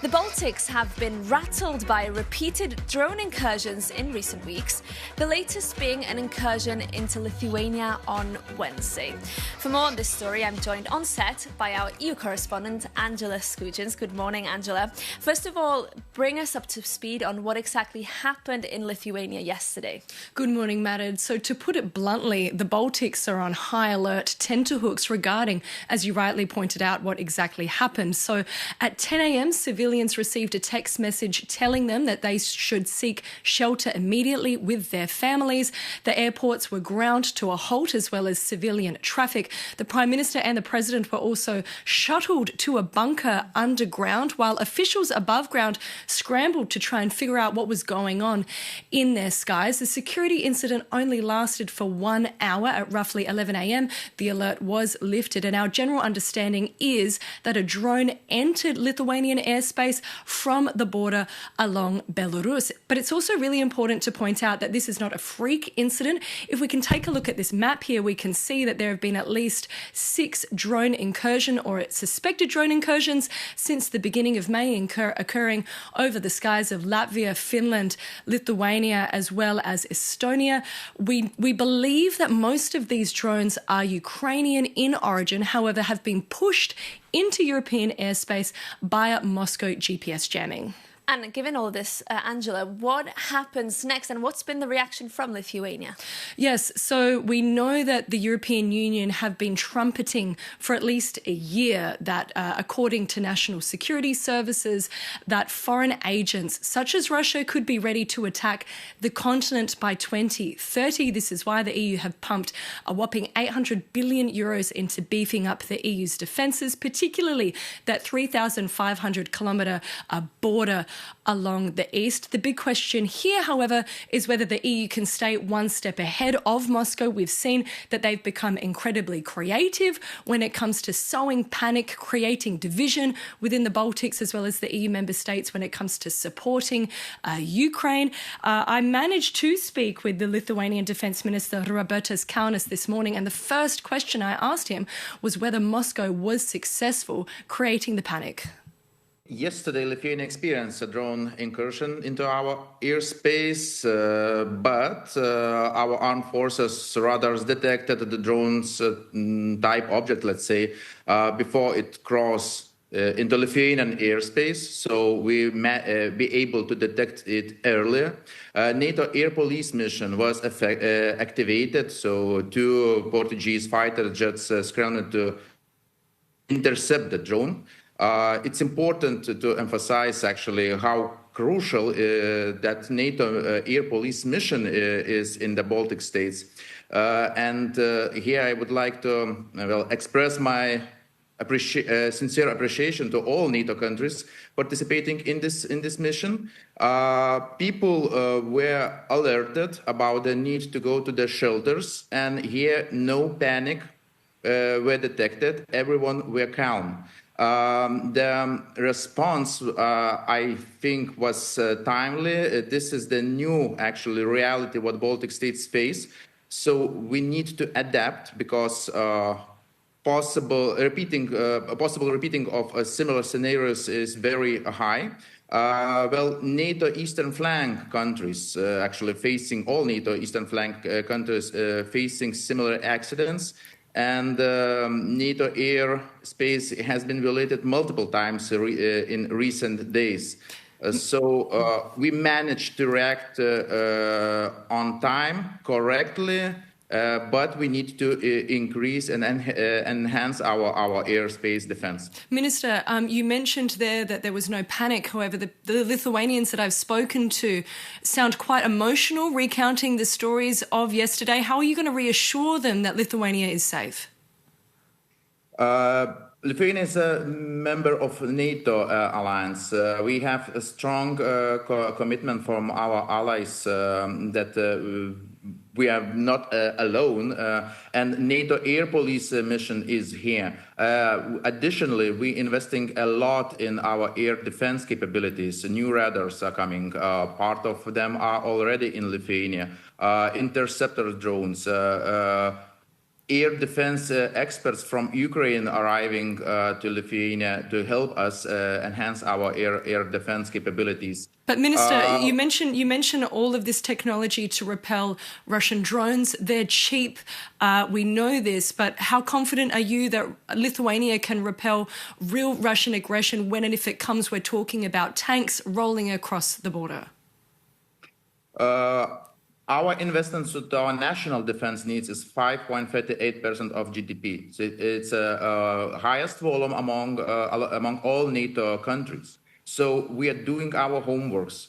The Baltics have been rattled by repeated drone incursions in recent weeks, the latest being an incursion into Lithuania on Wednesday. For more on this story, I'm joined on set by our EU correspondent, Angela Skujins. Good morning, Angela. First of all, bring us up to speed on what exactly happened in Lithuania yesterday. Good morning, Madad. So to put it bluntly, the Baltics are on high alert tenterhooks regarding, as you rightly pointed out, what exactly happened. So at 10 a.m, civilians received a text message telling them that they should seek shelter immediately with their families. The airports were ground to a halt, as well as civilian traffic. The Prime Minister and the President were also shuttled to a bunker underground, while officials above ground scrambled to try and figure out what was going on in their skies. The security incident only lasted for 1 hour. At roughly 11 a.m, the alert was lifted, and our general understanding is that a drone entered Lithuanian airspace from the border along Belarus. But it's also really important to point out that this is not a freak incident. If we can take a look at this map here, we can see that there have been at least 6 drone incursion or suspected drone incursions since the beginning of May, occurring over the skies of Latvia, Finland, Lithuania, as well as Estonia. We believe that most of these drones are Ukrainian in origin, however, have been pushed into European airspace via Moscow GPS jamming. And given all this, Angela, what happens next and what's been the reaction from Lithuania? Yes, so we know that the European Union have been trumpeting for at least a year that, according to national security services, that foreign agents such as Russia could be ready to attack the continent by 2030. This is why the EU have pumped a whopping 800 billion euros into beefing up the EU's defences, particularly that 3,500 kilometre border along the east. The big question here, however, is whether the EU can stay one step ahead of Moscow. We've seen that they've become incredibly creative when it comes to sowing panic, creating division within the Baltics, as well as the EU member states when it comes to supporting Ukraine. I managed to speak with the Lithuanian Defence Minister Robertas Kaunas this morning, and the first question I asked him was whether Moscow was successful creating the panic. Yesterday, Lithuania experienced a drone incursion into our airspace, but our armed forces radars detected the drone's type object, let's say, before it crossed into Lithuanian airspace, so we be able to detect it earlier. NATO air police mission was activated, so 2 Portuguese fighter jets scrambled to intercept the drone. It's important to emphasize actually how crucial that NATO air police mission is in the Baltic states. And here I would like to express my sincere appreciation to all NATO countries participating in this mission. People were alerted about the need to go to the shelters, and here no panic were detected. Everyone were calm. The response, I think, was timely. This is the new, actually, reality what Baltic states face. So we need to adapt because possible repeating of similar scenarios is very high. NATO eastern flank countries, actually facing all NATO eastern flank countries facing similar accidents. And NATO airspace has been violated multiple times in recent days. So we managed to react on time, correctly, but we need to increase and enhance our airspace defense. Minister, you mentioned there that there was no panic. However, the Lithuanians that I've spoken to sound quite emotional, recounting the stories of yesterday. How are you going to reassure them that Lithuania is safe? Lithuania is a member of NATO alliance. We have a strong commitment from our allies that we are not alone, and NATO air police mission is here. Additionally, we're investing a lot in our air defense capabilities. New radars are coming. Part of them are already in Lithuania. Interceptor drones, air defense experts from Ukraine arriving to Lithuania to help us enhance our air defense capabilities. But Minister, you mentioned all of this technology to repel Russian drones. They're cheap. We know this, but how confident are you that Lithuania can repel real Russian aggression when and if it comes, we're talking about tanks rolling across the border? Our investments to our national defense needs is 5.38% of GDP. So it's highest volume among all NATO countries. So we are doing our homeworks.